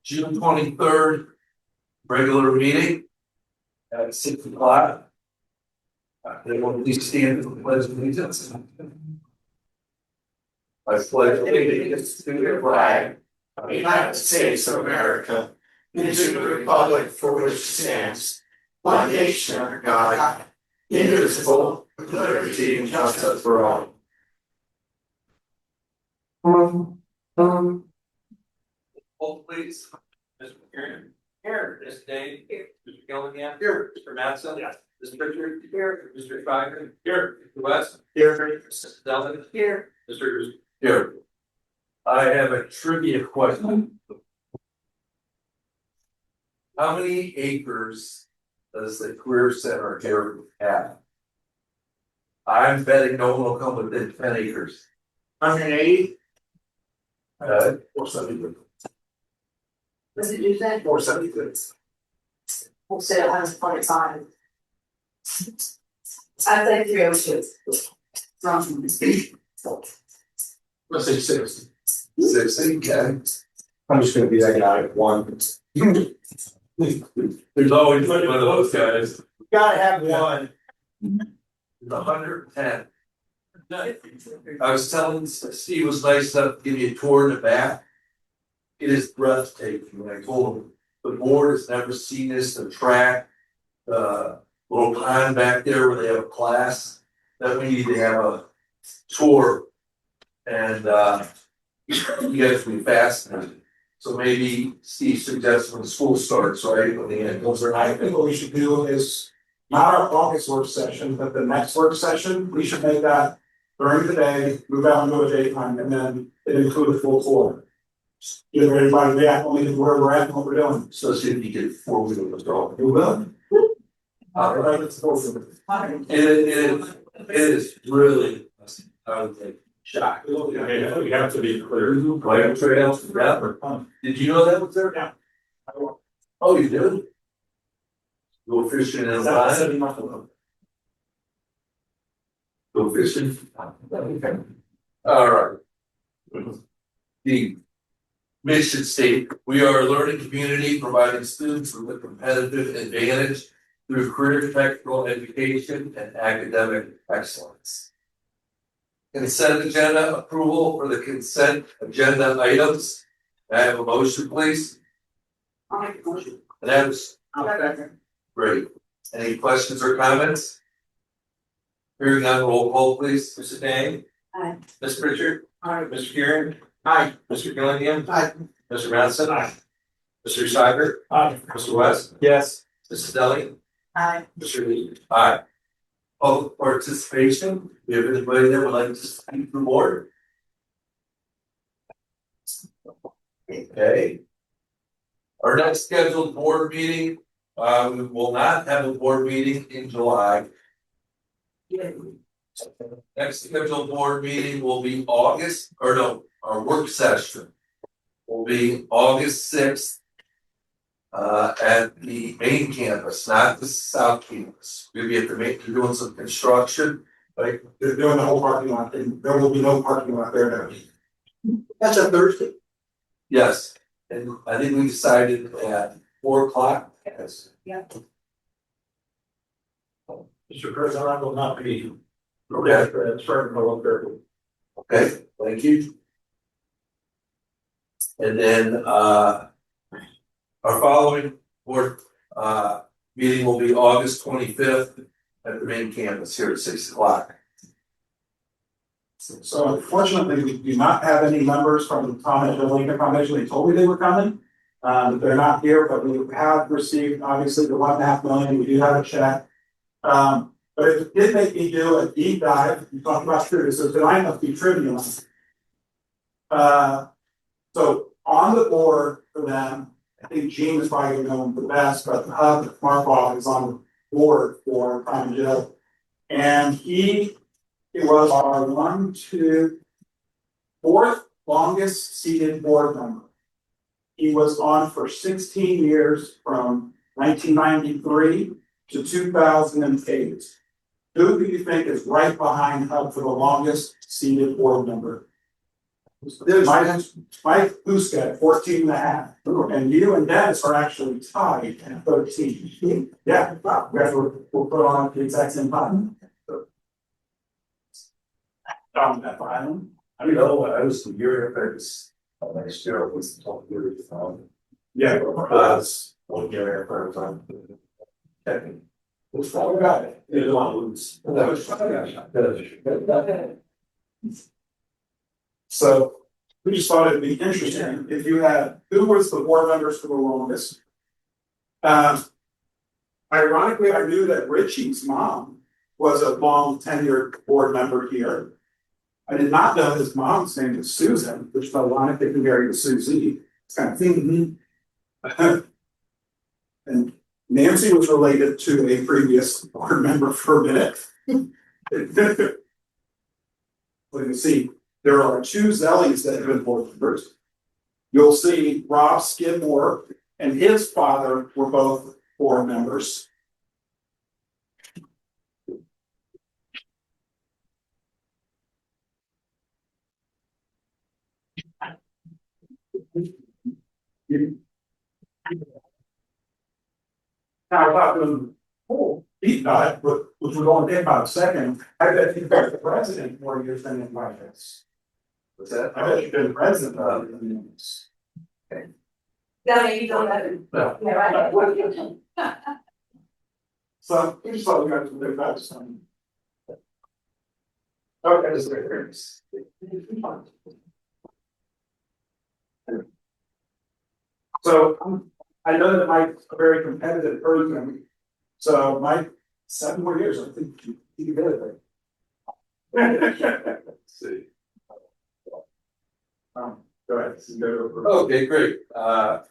June 23rd, regular meeting at 6 o'clock. They will please stand for the pledge of allegiance. I pledge allegiance to the flag of the United States of America and to the republic for which it stands, one nation under God, indivisible, with liberty and justice for all. Hold please. Mr. McCarron. Here. Ms. Dane. Here. Mr. Gillingham. Here. Mr. Matson. Yes. Mr. Pritchard. Here. Mr. Schreiber. Here. Mr. West. Here. Mrs. Delvin. Here. Mr. Here. I have a trivia question. How many acres does the Career Center here have? I'm betting no one will come within 10 acres. 180. 470. What did you say? 476. We'll say 125. I think 302. Let's say 60. 60, okay. I'm just gonna be that guy at one. There's always one of those guys. Gotta have one. 110. I was telling Steve was nice enough to give me a tour in the back. It is breathtaking. When I told him the board has never seen this, the track, the little pond back there where they have a class, that we need to have a tour. And you guys will be fascinated. So maybe Steve suggests when the school starts, right? When the end goes or I think what we should do is not our August work session, but the next work session, we should make that during the day, move out into a daytime, and then it include a full tour. Give everybody back only where we're at and what we're doing. So see if you get 4-wheel withdrawal. We will. All right. It's forward. It is really, I would think, shocked. We have to be clear. Right, trails, yeah. Did you know that was there? Yeah. Oh, you did? Go fishing in a line? Go fishing? All right. The mission statement: we are a learning community providing students with a competitive advantage through career technical education and academic excellence. Consent agenda approval for the consent agenda items. May I have a motion, please? I'll make a motion. And that was great. Any questions or comments? Hearing none, roll call, please. Mrs. Dang. Aye. Ms. Pritchard. Aye. Mr. Kieran. Aye. Mr. Gillingham. Aye. Mr. Matson. Aye. Mr. Schreiber. Aye. Mr. West. Yes. Mrs. Deli. Aye. Mr. Lee. Aye. Public participation. Do you have anybody that would like to speak to the board? Okay. Our next scheduled board meeting, we will not have a board meeting in July. Next scheduled board meeting will be our work session will be August 6th. At the main campus, not the south campus. We'll be at the main, doing some construction. Like, they're doing the whole parking lot, and there will be no parking lot there now. That's a Thursday. Yes, and I think we decided at 4 o'clock. Yes. Yeah. Mr. President, I will not be. Okay. Okay, thank you. And then our following board meeting will be August 25th at the main campus here at 6 o'clock. So unfortunately, we do not have any members from the Thomas and Lincoln Foundation. They told me they were coming. They're not here, but we have received obviously the $1.5 million. We do have a check. But it did make me do a deep dive. We talked about trivia, so tonight must be trivia. So on the board for them, I think Gene is probably known the best, but Markov is on the board for Prime Jail. And it was our 4th longest seated board member. He was on for 16 years from 1993 to 2008. Who do you think is right behind Hub for the longest seated board member? Mike Huska at 14.5, and you and Dennis are actually tied at 13. Yeah, wow, we'll put on the exact same time. That final. I don't know, I was the year first. Next year was the top year. Yeah. That's 1 year first. What's wrong about it? You don't want to lose. That was. So we just thought it'd be interesting if you had, who was the board members for the longest? Ironically, I knew that Richie's mom was a long tenured board member here. I did not know his mom's name was Susan, which is ironic that he married Susie. It's kind of thing. And Nancy was related to a previous board member for a minute. Well, you see, there are 2 Zellies that have been board members. You'll see Rob Skidmore and his father were both board members. Now, about the whole deep dive, which we're going to take about a second, I bet you've been the president more years than in my case. What's that? I bet you've been president of the unions. No, you don't have it. No. Yeah, right. So we just thought we got to think about something. Okay, this is great. So I know that Mike's a very competitive person. So Mike, 7 more years, I think he can get it. See. Go ahead. Okay, great, No.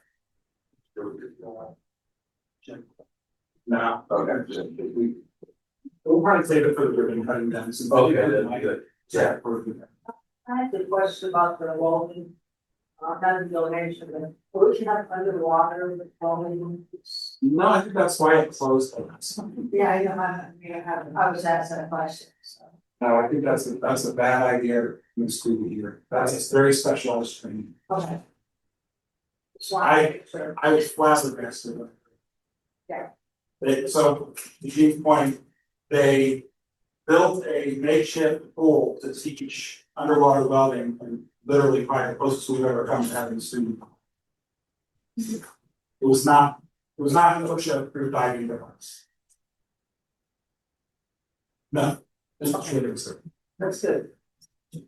okay. We'll probably save it for the ribbon cutting down. Okay, that'd be good. Yeah. I have a question about the welding. Kind of donation, but would you have underwater with welding? No, I think that's why it closed. Yeah, I was asked that question, so. No, I think that's a bad idea in school year. That's a very specialized training. Okay. I was flabbergasted. Yeah. So, to Gene's point, they built a makeshift pool to teach underwater welding, and literally probably the closest we've ever come to having a student. It was not an OSHA approved diving device. No, it's not sure. That's good.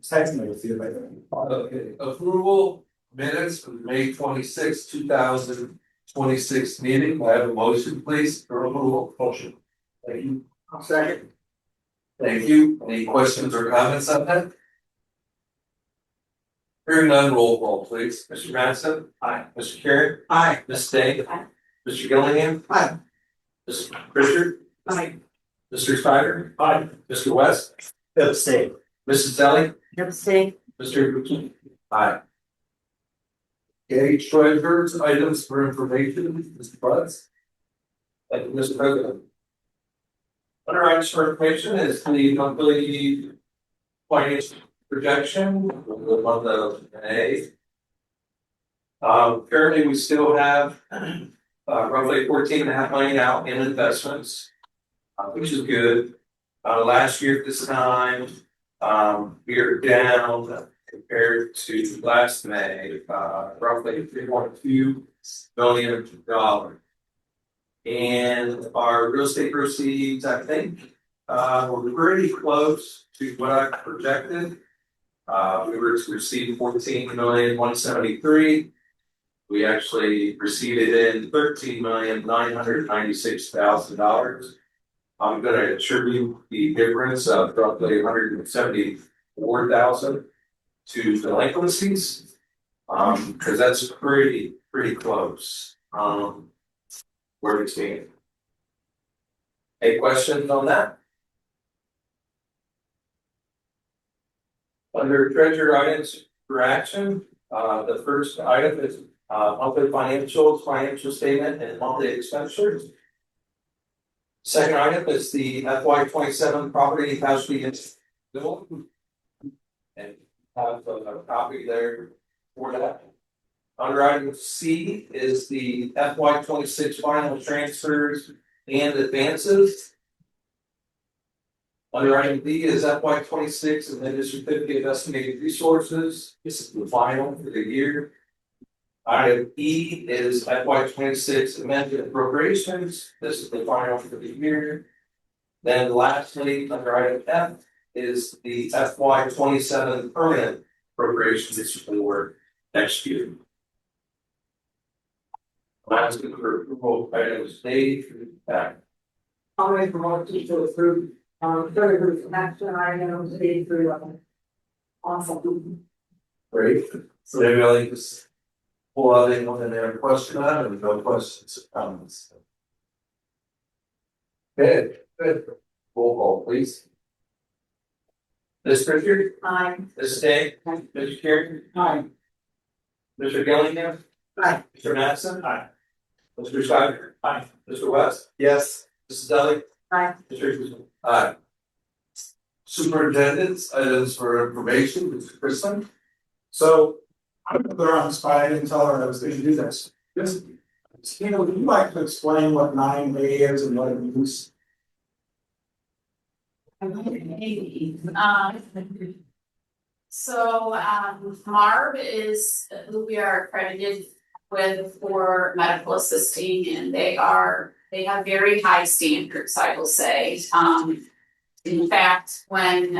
Text me with you later. Okay, approval minutes for the May 26, 2026 meeting. I have a motion, please, for approval. Motion. Thank you. I'll second. Thank you. Any questions or comments on that? Hearing none, roll call, please. Mr. Madison? Aye. Mr. Carey? Aye. Ms. Day? Aye. Mr. Gillingham? Aye. Mr. Pritchard? Aye. Mr. Spider? Aye. Mr. West? Abstain. Mrs. Zelli? Abstain. Mr. Mccc? Aye. Okay, treasurer's items for information, Mr. Butts. Thank you, Mr. President. Under items for information is the monthly financial projection for the month of May. Currently, we still have roughly 14.5 million out in investments, which is good. Last year at this time, we are down compared to last May, roughly $3.2 million. And our real estate proceeds, I think, were pretty close to what I projected. We were to receive 14,173,000. We actually received it in $13,996,000. I'm going to attribute the difference of roughly 174,000 to delinquencies, because that's pretty close. Where we stand. Any questions on that? Under treasurer items for action, the first item is monthly financials, financial statement, and monthly expenditures. Second item is the FY 27 property casualty bill. And have a copy there for that. Under item C is the FY 26 final transfers and advances. Under item D is FY 26 and then the certificate of estimated resources. This is the final for the year. Item E is FY 26 amended appropriations. This is the final for the year. Then lastly, under item F is the FY 27 permanent appropriations for next year. Last for approval items A through F. I'll make a motion to approve, third group action items A through 11. Awesome. Great. So maybe I'll just pull out anyone in there question on it, or no questions or comments. Okay, good. Roll call, please. Ms. Richard? Aye. Ms. Day? Mr. Carey? Aye. Mr. Gillingham? Aye. Mr. Mattson? Aye. Mr. Schreiber? Aye. Mr. West? Yes. Mrs. Deli? Aye. Mr. Guzman? Aye. Superintendent's items for information, Mr. Chrisman? So, I'm gonna put her on the spot, I didn't tell her I was gonna do this. This, Tina, would you like to explain what 9A is and what it means? Marv is who we are accredited with for medical assisting, and they have very high standards, I will say. In fact, when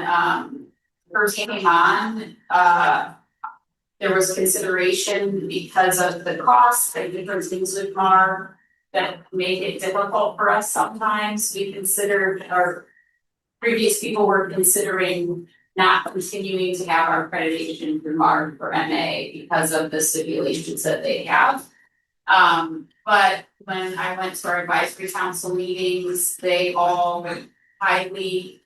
first came on, there was consideration because of the cost and different things with Marv that made it difficult for us sometimes. We considered, or previous people were considering not continuing to have our accreditation through Marv for MA because of the stipulations that they have. But when I went to our advisory council meetings, they all highly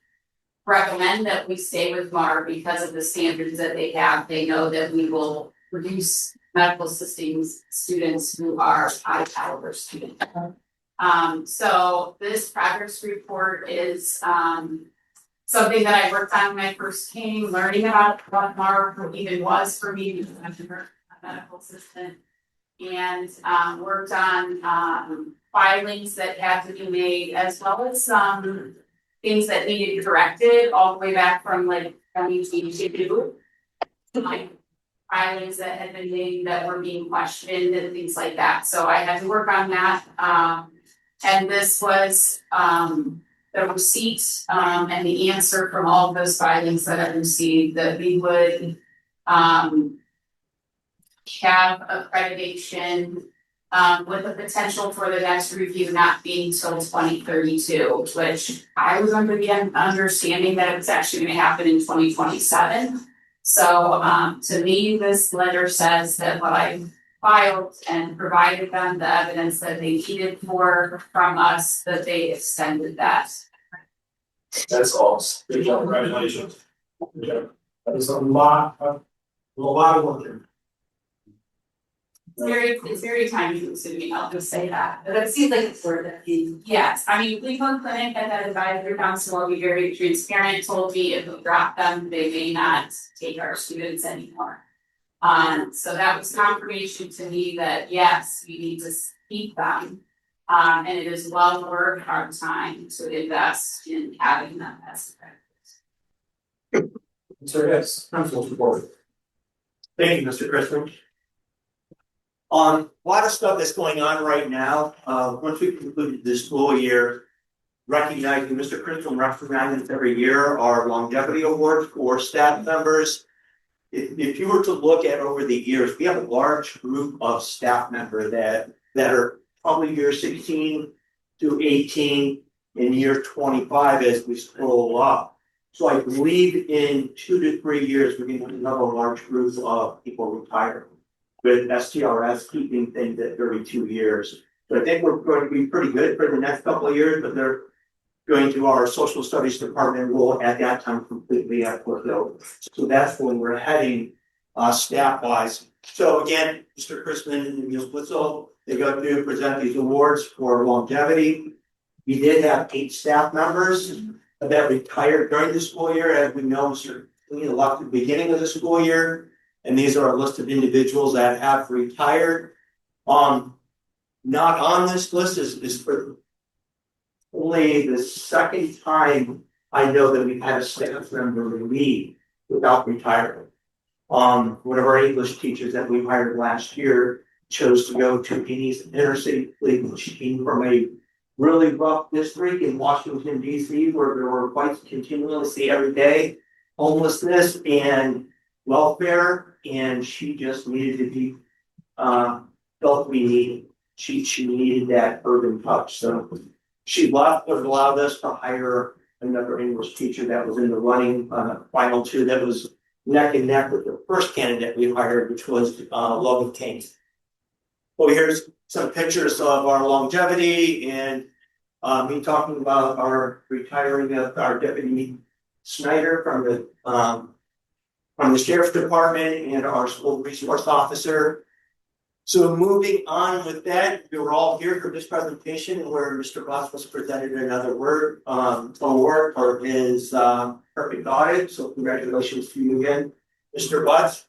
recommend that we stay with Marv because of the standards that they have. They know that we will reduce medical assisting students who are high caliber students. So this progress report is something that I worked on when I first came, learning about what Marv even was for me because I'm a medical assistant, and worked on filings that had to be made, as well as some things that needed corrected all the way back from like 2022. Like filings that had been made that were being questioned and things like that. So I had to work on that. And this was the receipt and the answer from all of those filings that I received, that we would have accreditation with the potential for the next review not being till 2032, which I was under the understanding that it was actually going to happen in 2027. So to me, this letter says that what I filed and provided them the evidence that they needed from us, that they extended that. That's awesome. Good job, congratulations. Good job. That is a lot of work here. It's very time consuming, I'll just say that. But it seems like it's worth it. Yes, I mean, Cleveland Clinic and that advisory council will be very transparent, told me if we drop them, they may not take our students anymore. So that was confirmation to me that yes, we need to keep them. And it is well worth our time to invest in having them as accredited. So yes, principal's report. Thank you, Mr. Chrisman. A lot of stuff that's going on right now. Once we concluded this school year, recognizing Mr. Chrisman recognizes every year our longevity awards for staff members. If you were to look at over the years, we have a large group of staff members that are probably year 16 to 18 in year 25 as we scroll up. So I believe in 2 to 3 years, we're going to have another large group of people retire, with STRS keeping things at 32 years. So I think we're going to be pretty good for the next couple of years, but they're going to our social studies department will at that time completely at fulfilled. So that's when we're heading staff wise. So again, Mr. Chrisman and Ms. Blitzel, they got to present these awards for longevity. We did have 8 staff members that retired during the school year. As we know, Mr. we left at the beginning of the school year. And these are a list of individuals that have retired. Not on this list is for only the second time I know that we've had a staff member leave without retiring. One of our English teachers that we hired last year chose to go to Penny's inner city league. She came from a really rough district in Washington DC where there were fights continuously every day, homelessness and welfare, and she just needed to be felt we needed. She needed that urban touch. So she left, but allowed us to hire another English teacher that was in the running final two that was neck and neck with the first candidate we hired, which was Logan King. Well, here's some pictures of our longevity and me talking about our retiring of our deputy Snyder from the sheriff's department and our school resource officer. So moving on with that, we were all here for this presentation where Mr. Ross was presented another award for his perfect audit. So congratulations to you again, Mr. Butts.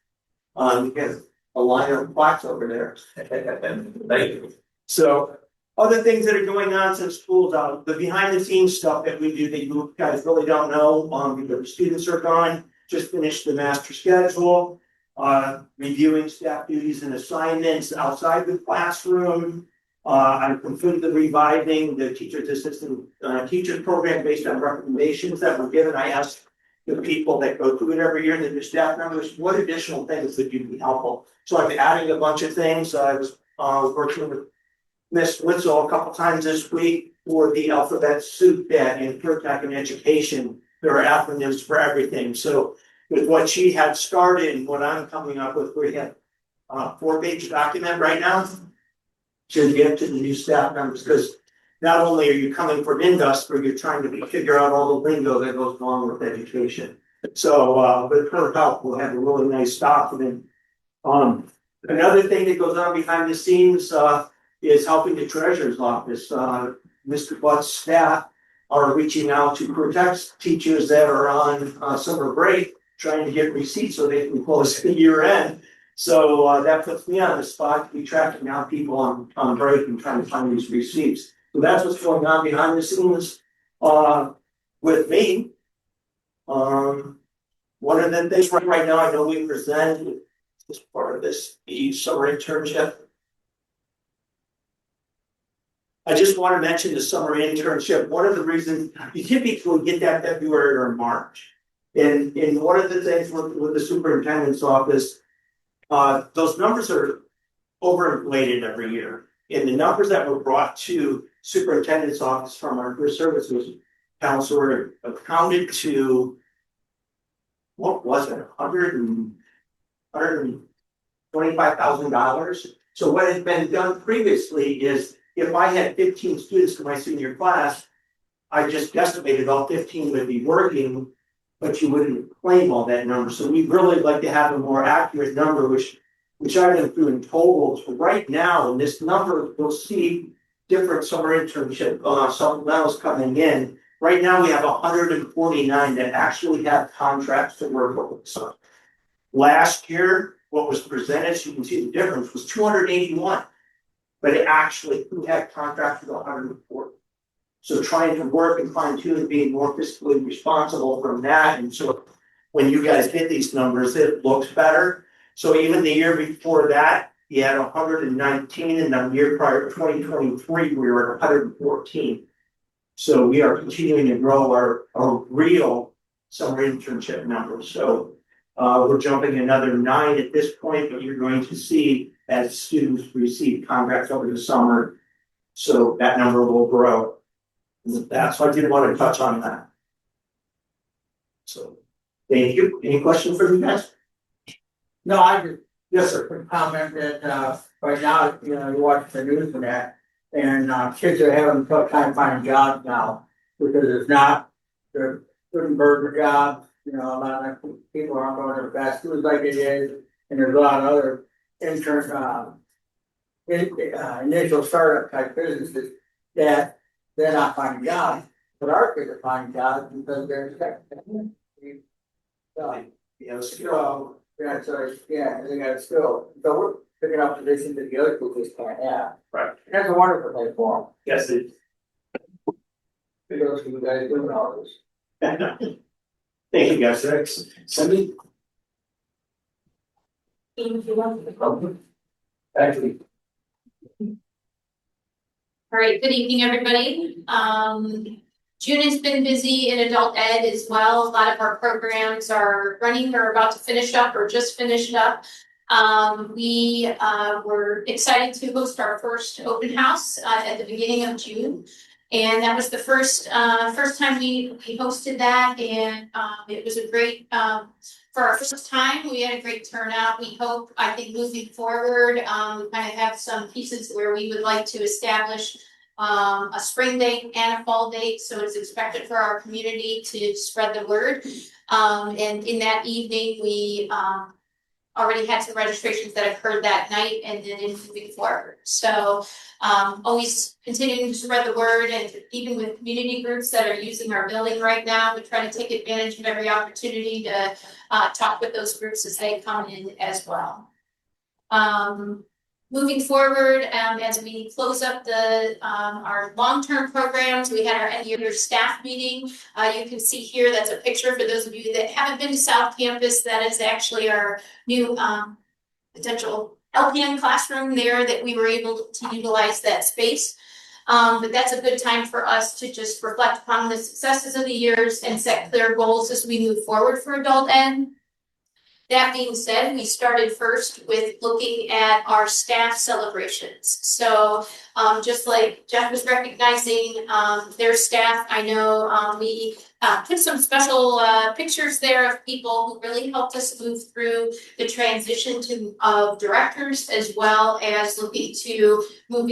You get a line of plaques over there. Thank you. So other things that are going on since school's out, the behind the scenes stuff that we do that you guys really don't know, because the students are gone, just finished the master schedule. Reviewing staff duties and assignments outside the classroom. I'm completely reviving the teacher's assistant teachers program based on recommendations that were given. I asked the people that go through it every year, the staff members, what additional things would you be helpful? So I'm adding a bunch of things. I was working with Miss Witzel a couple times this week for the alphabet soup that in Tech and education, there are acronyms for everything. So with what she had started and what I'm coming up with, we have a 4-page document right now to give to the new staff members, because not only are you coming from industry, you're trying to figure out all the lingo that goes along with education. So with her help, we'll have a really nice document. Another thing that goes on behind the scenes is helping the treasurer's office. Mr. Butt's staff are reaching out to protect teachers that are on summer break, trying to get receipts so they can close the year end. So that puts me on the spot to be tracking down people on break and trying to find these receipts. So that's what's going on behind the scenes with me. One of the things right now, I know we presented as part of this summer internship. I just want to mention the summer internship. One of the reasons you typically get that February or March. And one of the things with the superintendent's office, those numbers are overinflated every year. And the numbers that were brought to superintendent's office from our career services council were accounted to, what was it, $125,000. So what had been done previously is if I had 15 students in my senior class, I just estimated all 15 would be working, but you wouldn't claim all that number. So we'd really like to have a more accurate number, which I went through in totals. But right now, in this number, you'll see different summer internship supplementals coming in. Right now, we have 149 that actually have contracts to work with. So last year, what was presented, so you can see the difference, was 281. But it actually, who had contracts with 140. So trying to work and fine tune and being more fiscally responsible from that. And so when you guys hit these numbers, it looks better. So even the year before that, you had 119, and the year prior, 2023, we were at 114. So we are continuing to grow our real summer internship numbers. So we're jumping another 9 at this point, but you're going to see as students receive contracts over the summer, so that number will grow. That's why I did want to touch on that. So, thank you. Any questions for you guys? No, I just Yes, sir. would comment that right now, you know, you watch the news and that, and kids are having a tough time finding jobs now because it's not, they're putting burger jobs, you know, a lot of people aren't going to fast food like it is, and there's a lot of other initial startup type businesses that they're not finding jobs, but our kids are finding jobs because they're You know, So, yeah, so, yeah, they got skill, so we're picking up positions that the other people just can't have. Right. And that's a wonderful thing for yes, them, because you guys doing all this. thank you, guys. Cindy? Actually, All right, good evening, everybody. June has been busy in adult ed as well. A lot of our programs are running or about to finish up or just finished up. We were excited to host our first open house at the beginning of June. And that was the first time we hosted that, and it was a great for our first time. We had a great turnout. We hope, I think, moving forward, we kind of have some pieces where we would like to establish a spring date and a fall date, so it's expected for our community to spread the word. And in that evening, we already had some registrations that occurred that night, and then in moving forward. So always continuing to spread the word, and even with community groups that are using our building right now, we try to take advantage of every opportunity to talk with those groups as they come in as well. Moving forward, as we close up our long-term programs, we had our end-of-year staff meeting. You can see here, that's a picture for those of you that haven't been to South Campus. That is actually our new potential LPN classroom there that we were able to utilize that space. But that's a good time for us to just reflect upon the successes of the years and set clear goals as we move forward for adult ed. That being said, we started first with looking at our staff celebrations. So just like Jeff was recognizing their staff, I know we put some special pictures there of people who really helped us move through the transition of directors, as well as moving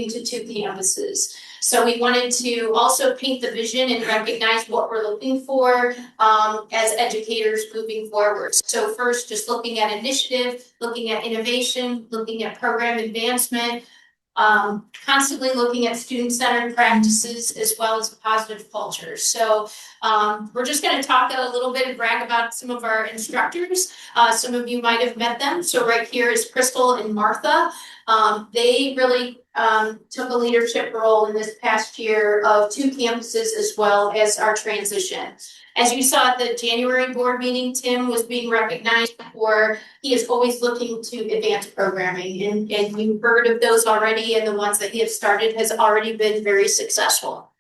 to 2 campuses. So we wanted to also paint the vision and recognize what we're looking for as educators moving forward. So first, just looking at initiative, looking at innovation, looking at program advancement, constantly looking at student-centered practices, as well as positive culture. So we're just going to talk a little bit and brag about some of our instructors. Some of you might have met them. So right here is Crystal and Martha. They really took a leadership role in this past year of 2 campuses, as well as our transition. As you saw at the January board meeting, Tim was being recognized for, he is always looking to advance programming, and you've heard of those already, and the ones that he has started has already been very successful.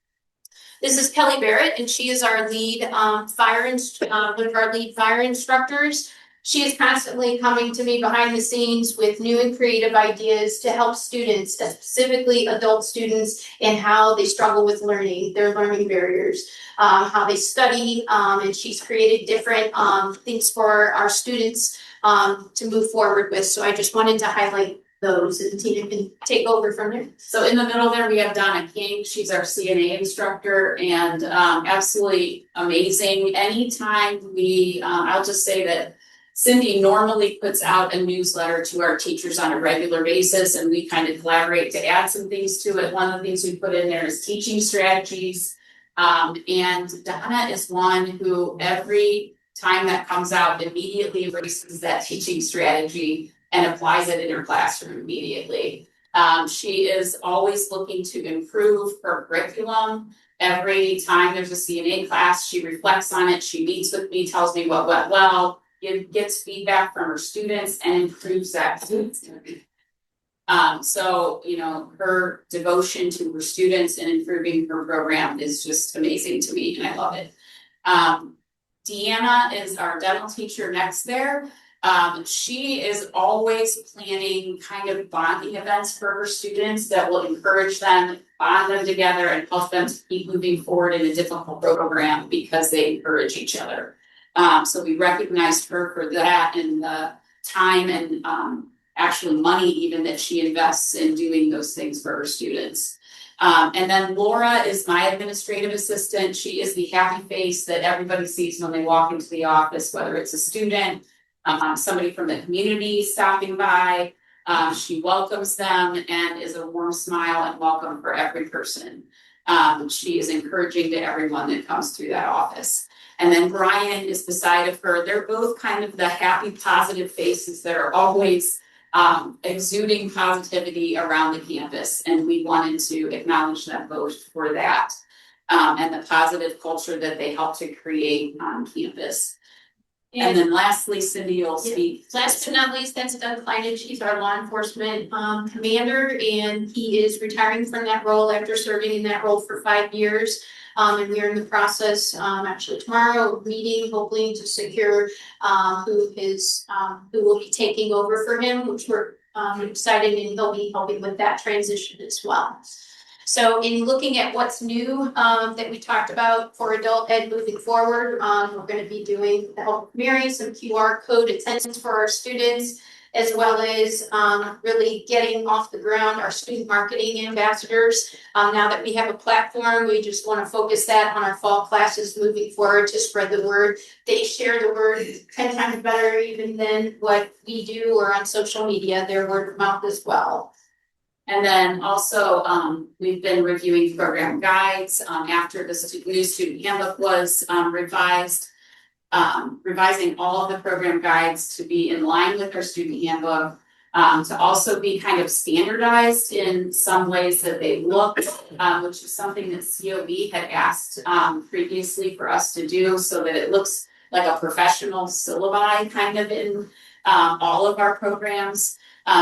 This is Kelly Barrett, and she is our lead one of our lead fire instructors. She is constantly coming to me behind the scenes with new and creative ideas to help students, specifically adult students, in how they struggle with learning, their learning barriers, how they study, and she's created different things for our students to move forward with. So I just wanted to highlight those, and Tina can take over from there. So in the middle there, we have Donna King. She's our CNA instructor, and absolutely amazing. Anytime I'll just say that Cindy normally puts out a newsletter to our teachers on a regular basis, and we kind of collaborate to add some things to it. One of the things we put in there is teaching strategies. And Donna is one who every time that comes out immediately erases that teaching strategy and applies it in her classroom immediately. She is always looking to improve her curriculum. Every time there's a CNA class, she reflects on it. She meets with me, tells me what went well, gets feedback from her students, and improves that. So, you know, her devotion to her students and improving her program is just amazing to me, and I love it. Deanna is our dental teacher next there. She is always planning kind of bonding events for her students that will encourage them, bond them together, and help them to keep moving forward in a difficult program because they encourage each other. So we recognized her for that, and the time and actually money even that she invests in doing those things for her students. And then Laura is my administrative assistant. She is the happy face that everybody sees when they walk into the office, whether it's a student, somebody from the community stopping by. She welcomes them and is a warm smile and welcome for every person. She is encouraging to everyone that comes through that office. And then Brian is beside of her. They're both kind of the happy, positive faces that are always exuding positivity around the campus. And we wanted to acknowledge them both for that. And the positive culture that they help to create on campus. And then lastly, Cindy, you'll speak. Last but not least, that's Doug Kleinich. He's our law enforcement commander, and he is retiring from that role after serving in that role for 5 years. And we are in the process, actually tomorrow, meeting, hopefully to secure who will be taking over for him, which we're excited, and he'll be helping with that transition as well. So in looking at what's new that we talked about for adult ed moving forward, we're going to be doing the help of Mary, some QR code attendance for our students, as well as really getting off the ground our student marketing ambassadors. Now that we have a platform, we just want to focus that on our fall classes moving forward to spread the word. They share the word 10 times better even than what we do or on social media, their word of mouth as well. And then also, we've been reviewing program guides after the new student handbook was revised, revising all of the program guides to be in line with our student handbook, to also be kind of standardized in some ways that they look, which is something that COE had asked previously for us to do, so that it looks like a professional syllabi kind of in all of our programs.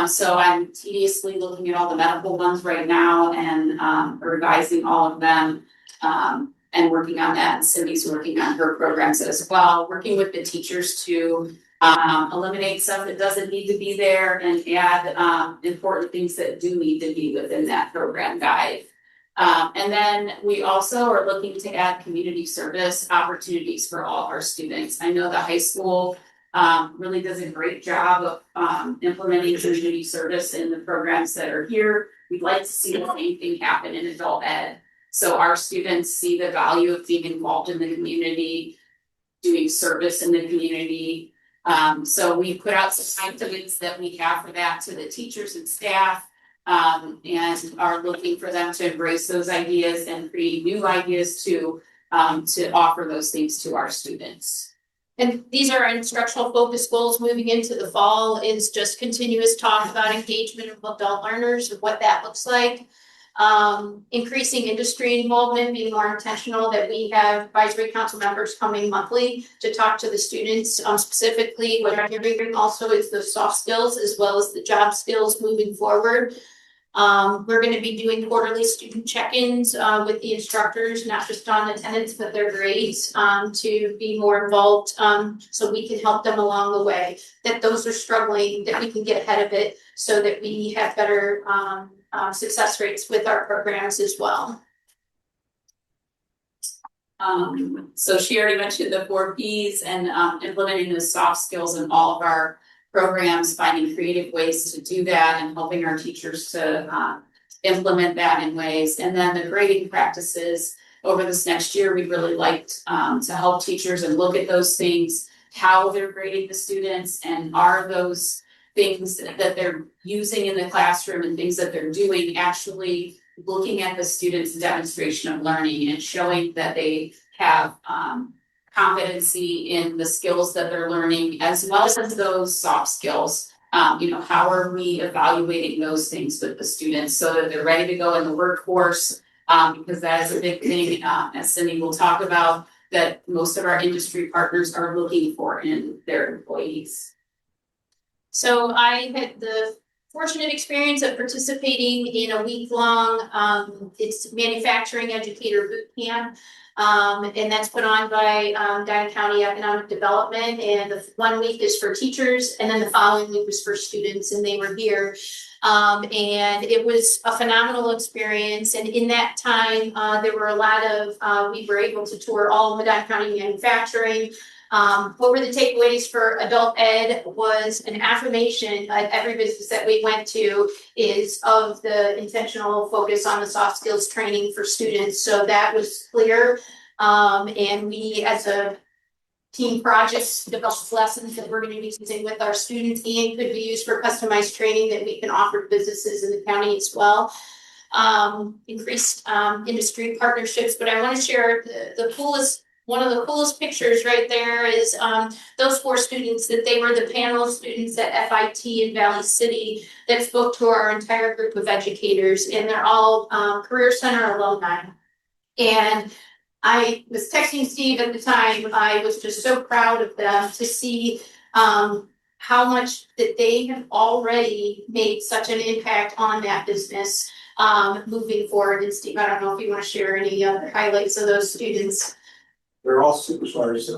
So I'm tediously looking at all the medical ones right now and revising all of them and working on that. And Cindy's working on her programs as well, working with the teachers to eliminate stuff that doesn't need to be there and add important things that do need to be within that program guide. And then we also are looking to add community service opportunities for all our students. I know the high school really does a great job of implementing community service in the programs that are here. We'd like to see the same thing happen in adult ed. So our students see the value of being involved in the community, doing service in the community. So we put out some activities that we have for that to the teachers and staff, and are looking for them to embrace those ideas and create new ideas to offer those things to our students. And these are our instructional focus goals moving into the fall, is just continuous talk about engagement of adult learners and what that looks like. Increasing industry involvement, being more intentional that we have advisory council members coming monthly to talk to the students. Specifically, what I'm hearing also is the soft skills as well as the job skills moving forward. We're going to be doing quarterly student check-ins with the instructors, not just on attendance, but their grades, to be more involved, so we can help them along the way. That those are struggling, that we can get ahead of it so that we have better success rates with our programs as well. So she already mentioned the 4 Ps and implementing the soft skills in all of our programs, finding creative ways to do that and helping our teachers to implement that in ways. And then the grading practices over this next year, we'd really like to help teachers and look at those things, how they're grading the students, and are those things that they're using in the classroom and things that they're doing actually looking at the students' demonstration of learning and showing that they have competency in the skills that they're learning, as well as those soft skills. How are we evaluating those things with the students so that they're ready to go in the workforce? Because that is a big thing, as Cindy will talk about, that most of our industry partners are looking for in their employees. So I had the fortunate experience of participating in a week-long, it's manufacturing educator boot camp. And that's put on by Diane County Economic Development, and the 1 week is for teachers, and then the following week was for students, and they were here. And it was a phenomenal experience, and in that time, there were a lot of, we were able to tour all of Medina County manufacturing. What were the takeaways for adult ed was an affirmation at every business that we went to is of the intentional focus on the soft skills training for students. So that was clear. And we as a team project developed lessons that we're going to be using with our students and could be used for customized training that we can offer to businesses in the county as well. Increased industry partnerships, but I want to share the coolest one of the coolest pictures right there is those 4 students that they were the panel of students at FIT in Valley City that spoke to our entire group of educators, and they're all Career Center alumni. And I was texting Steve at the time. I was just so proud of them to see how much that they have already made such an impact on that business moving forward. And Steve, I don't know if you want to share any other highlights of those students. They're all superstars.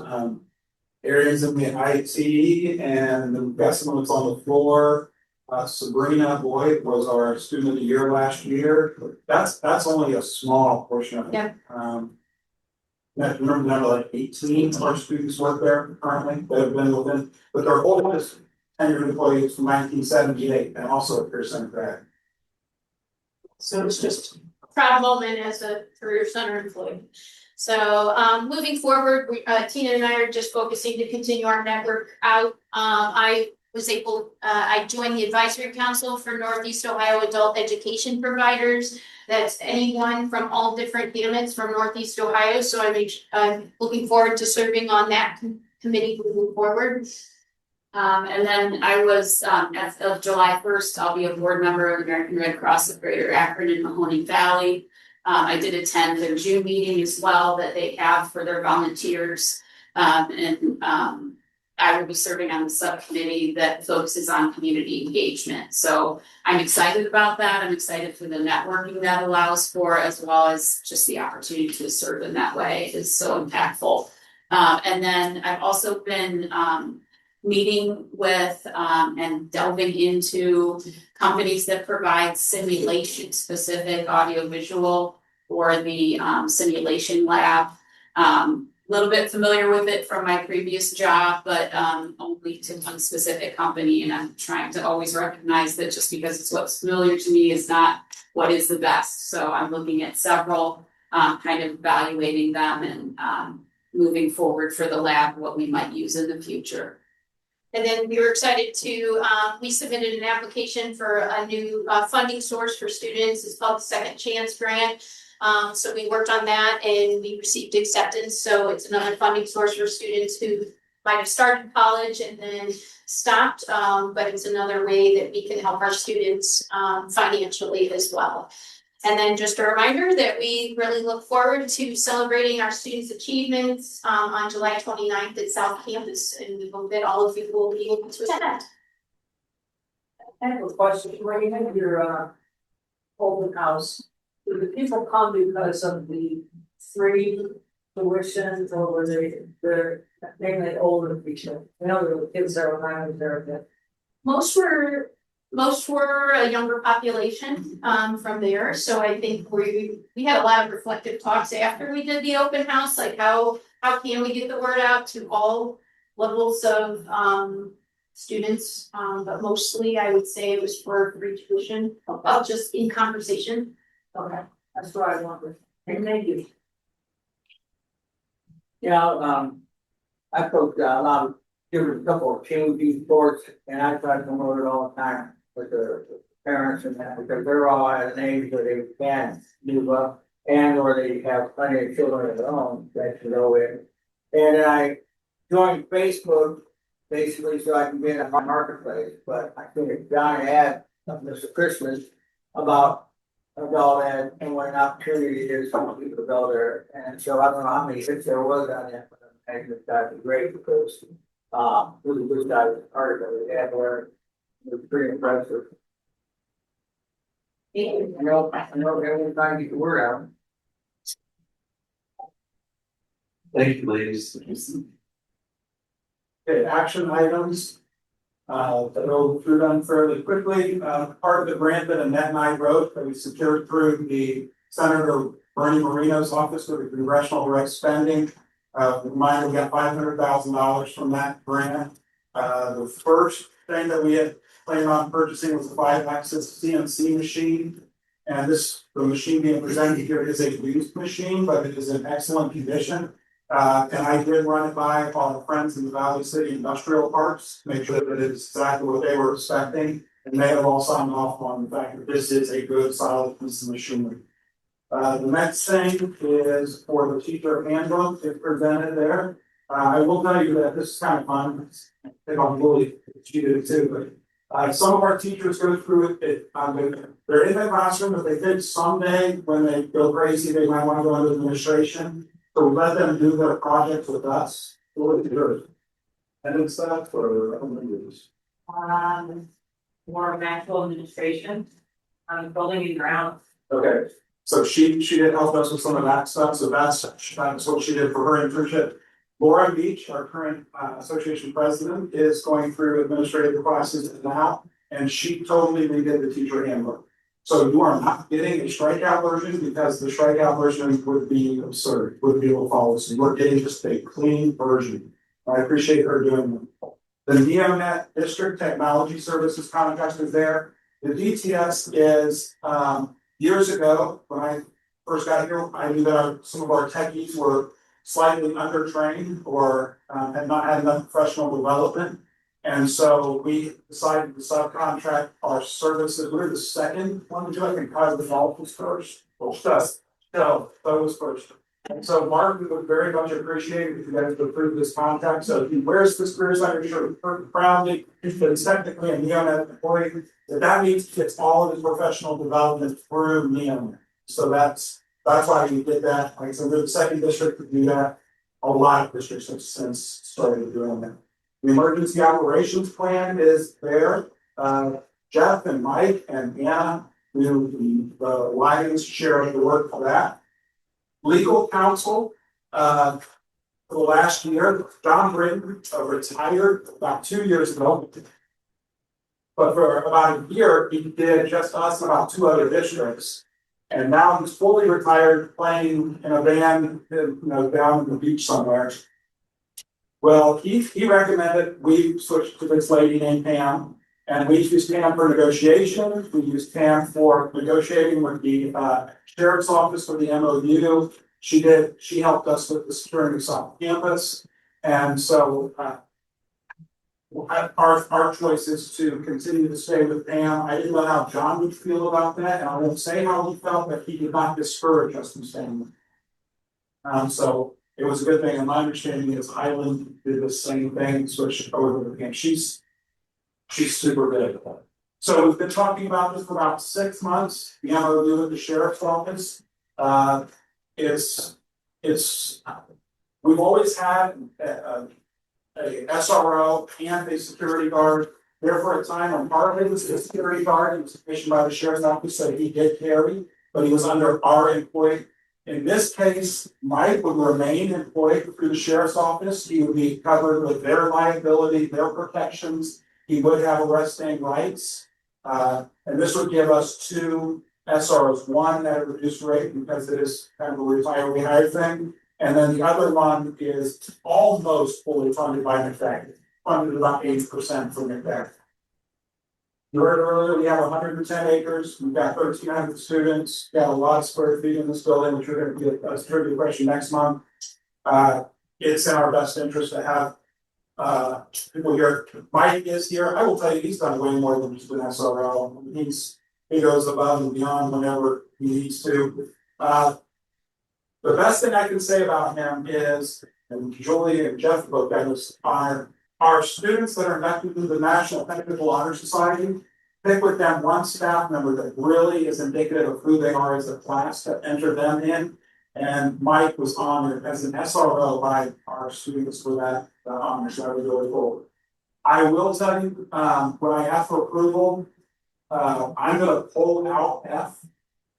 Areas in the IT and the best ones on the floor. Sabrina Boyd was our student of the year last year. That's only a small portion of it. Yeah. Remember like 18 of our students work there currently that have been within, but their oldest tenured employee is from 1978 and also a Career Center grad. So it's just a proud moment as a Career Center employee. So moving forward, Tina and I are just focusing to continue our network out. I joined the advisory council for Northeast Ohio adult education providers. That's anyone from all different units from Northeast Ohio. So I'm looking forward to serving on that committee moving forward. And then I was, as of July 1st, I'll be a board member of the American Red Cross of Greater Akron and Mahoning Valley. I did attend their June meeting as well that they have for their volunteers. I will be serving on the subcommittee that focuses on community engagement. So I'm excited about that. I'm excited for the networking that allows for, as well as just the opportunity to serve in that way is so impactful. And then I've also been meeting with and delving into companies that provide simulation specific audiovisual for the simulation lab. Little bit familiar with it from my previous job, but only to one specific company. And I'm trying to always recognize that just because it's what's familiar to me is not what is the best. So I'm looking at several, kind of evaluating them and moving forward for the lab, what we might use in the future. And then we were excited to, we submitted an application for a new funding source for students. It's called the Second Chance Grant. So we worked on that and we received acceptance. So it's another funding source for students who might have started college and then stopped. But it's another way that we can help our students financially as well. And then just a reminder that we really look forward to celebrating our students' achievements on July 29th at South Campus. And we hope that all of you will be able to attend. I have a question. When you have your open house, do the people come because of the free tuition or were they're mainly older people? I know the kids are around there, but Most were a younger population from there. So I think we had a lot of reflective talks after we did the open house, like how can we get the word out to all levels of students, but mostly I would say it was for free tuition, just in conversation. okay, that's what I wanted. And thank you. Yeah, I spoke to a lot of different couple of team sports and I try to promote it all the time with the parents and that, because they're all at an age where they can move up and or they have plenty of children of their own that should go in. And then I joined Facebook basically so I can get in my marketplace, but I think John had something this Christmas about adult ed and what an opportunity it is for people to go there. And so I don't know how many hits there was on that, but I think it's got to be great because really good guys part of it. They had where it was pretty impressive. I know everyone's trying to get the word out. Thank you, ladies. Okay, action items. I'll go through them fairly quickly. Part of the grant that Annette and I wrote that we secured through the Senator Bernie Moreno's office for the congressional direct spending. Reminder, we got $500,000 from that grant. The first thing that we had planned on purchasing was a 5-axis CNC machine. And the machine being presented here is a used machine, but it is in excellent condition. And I did run it by all the friends in the Valley City Industrial Parks, make sure that it's exactly what they were expecting. And they have all signed off on the fact that this is a good, solid piece of machinery. The next thing is for the teacher handbook, it's presented there. I will tell you that this is kind of fun. They don't really cheated it too, but some of our teachers go through it, they're in the classroom, but they think someday when they go crazy, they might want to go into administration. So we let them do their projects with us. What is yours? And it's for More of actual administration, building and ground. Okay, so she did help us with some of that stuff, so that's what she did for her internship. Laura Beach, our current association president, is going through administrative classes now, and she totally redid the teacher handbook. So you are not getting a strikeout version because the strikeout version would be absurd, wouldn't be able to follow. So you're getting just a clean version. I appreciate her doing that. The NeoNet District Technology Services contract is there. The DTS is, years ago, when I first got here, I knew that some of our techies were slightly undertrained or had not had enough professional development. And so we decided to subcontract our services. We're the second one to do it, and Kyle the Golf was first. Well, that was first. And so Mark, we would very much appreciate it if you guys would approve this contract. So if he wears this career sign, you're proudly, but it's technically a NeoNet employee. That means he gets all of his professional development through NeoNet. So that's why we did that. Like I said, we're the second district to do that. A lot of districts have since started doing that. The emergency operations plan is there. Jeff and Mike and Anna do the lion's share of the work for that. Legal counsel, for the last year, John Britton retired about 2 years ago. But for about a year, he did just us and about 2 other districts. And now he's fully retired, playing in a band, down in the beach somewhere. Well, he recommended we switch to this lady named Pam, and we used Pam for negotiation. We used Pam for negotiating with the sheriff's office for the MOU. She helped us with the securing of South Campus, and so our choice is to continue to stay with Pam. I didn't know how John would feel about that, and I won't say how he felt, but he did not discourage us from staying with him. So it was a good thing, and my understanding is Highland did the same thing, switched over to Pam. She's super good at that. So we've been talking about this for about 6 months. The MOU with the sheriff's office. We've always had a SRO and a security guard. There for a time when Harley was a security guard, he was commissioned by the sheriff's office, so he did carry, but he was under our employee. In this case, Mike would remain employed through the sheriff's office. He would be covered with their liability, their protections. He would have arresting rights. And this would give us 2 SROs, one at a reduced rate because it is kind of a retiree hire thing. And then the other one is almost fully funded by McFadden, funded about 80% from McFadden. You heard earlier, we have 110 acres, we've got 1,300 students, got a lot of square feet in this building, which we're going to get a trivia question next month. It's in our best interest to have people here. Mike is here. I will tell you, he's done way more than just an SRO. He goes above and beyond whenever he needs to. The best thing I can say about him is, and Julie and Jeff both got this, our students that are inducted into the National Technical Honor Society, pick with them one staff member that really is indicative of who they are as a class to enter them in. And Mike was honored as an SRO by our students for that honor, so I was really cool. I will tell you, when I ask for approval, I'm gonna pull out F.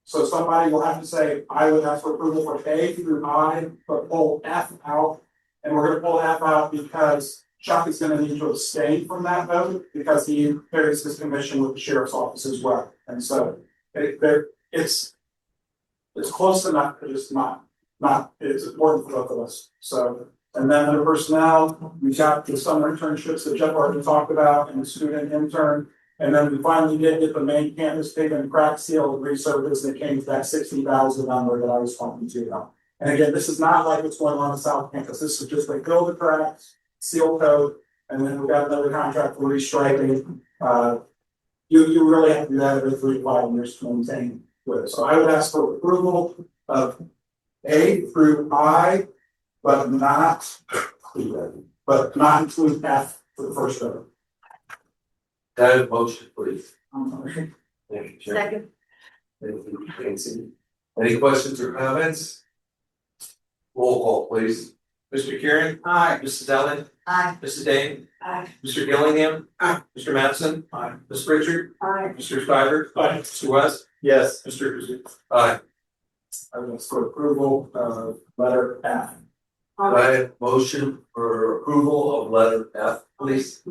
So somebody will have to say, I would ask for approval for A through I, but pull F out. And we're gonna pull F out because Chuck is gonna need to abstain from that vote because he carries his commission with the sheriff's office as well. And so it's close enough, but it's not, it's important for both of us. So, and then under personnel, we got the summer internships that Jeff already talked about and the student intern. And then we finally did get the main campus pavement and crack seal and resurface that came to that 60,000 number that I was talking to you about. And again, this is not like what's going on in South Campus. This is just like fill the cracks, seal coat, and then we got another contract for restriping. You really have to do that every 3 to 5 years to maintain with. So I would ask for approval of A through I, but not include F for the first row. Can I have a motion, please? Okay. Thank you, Chair. Second. Thank you, Nancy. Any questions or comments? Roll call, please. Mr. Kieran. Aye. Mrs. Allen. Aye. Mrs. Dane. Aye. Mr. Gillingham. Aye. Mr. Mattson. Aye. Ms. Pritchard. Aye. Mr. Schreiber. Aye. Mr. West. Yes. Mr. Christian. Aye. I would ask for approval of letter F. Can I have a motion for approval of letter F, please?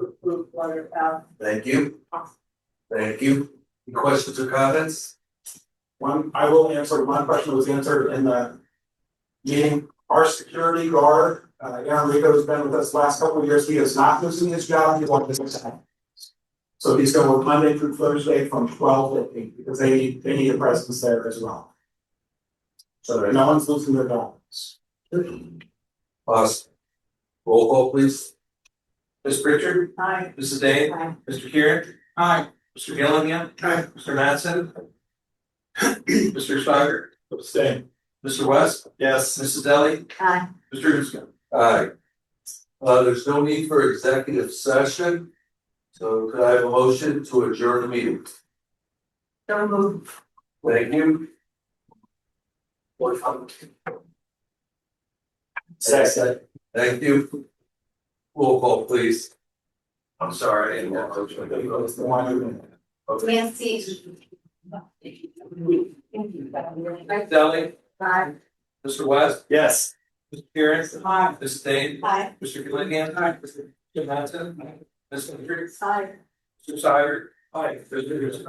Approve letter F. Thank you. Thank you. Any questions or comments? I will answer one question that was answered in the meeting. Our security guard, Aaron Rico, has been with us the last couple of years. He is not losing his job. He wants to. So he's going to work Monday through Thursday from 12 to 8 because they need a presence there as well. So that no one's losing their jobs. Awesome. Roll call, please. Ms. Pritchard. Aye. Mrs. Dane. Aye. Mr. Kieran. Aye. Mr. Gillingham. Aye. Mr. Mattson. Mr. Schreiber. Abstain. Mr. West. Yes. Mrs. Deli. Aye. Mr. Christian. Aye. There's no need for executive session. So could I have a motion to adjourn the meeting? So moved. Thank you. Second. Thank you. Roll call, please. I'm sorry, I didn't want to. Nancy. Deli. Aye. Mr. West. Yes. Mr. Kieran. Aye. Mrs. Dane. Aye. Mr. Gillingham. Mr. Mattson. Ms. Pritchard. Aye. Mr. Schreiber. Aye. Mr. Christian.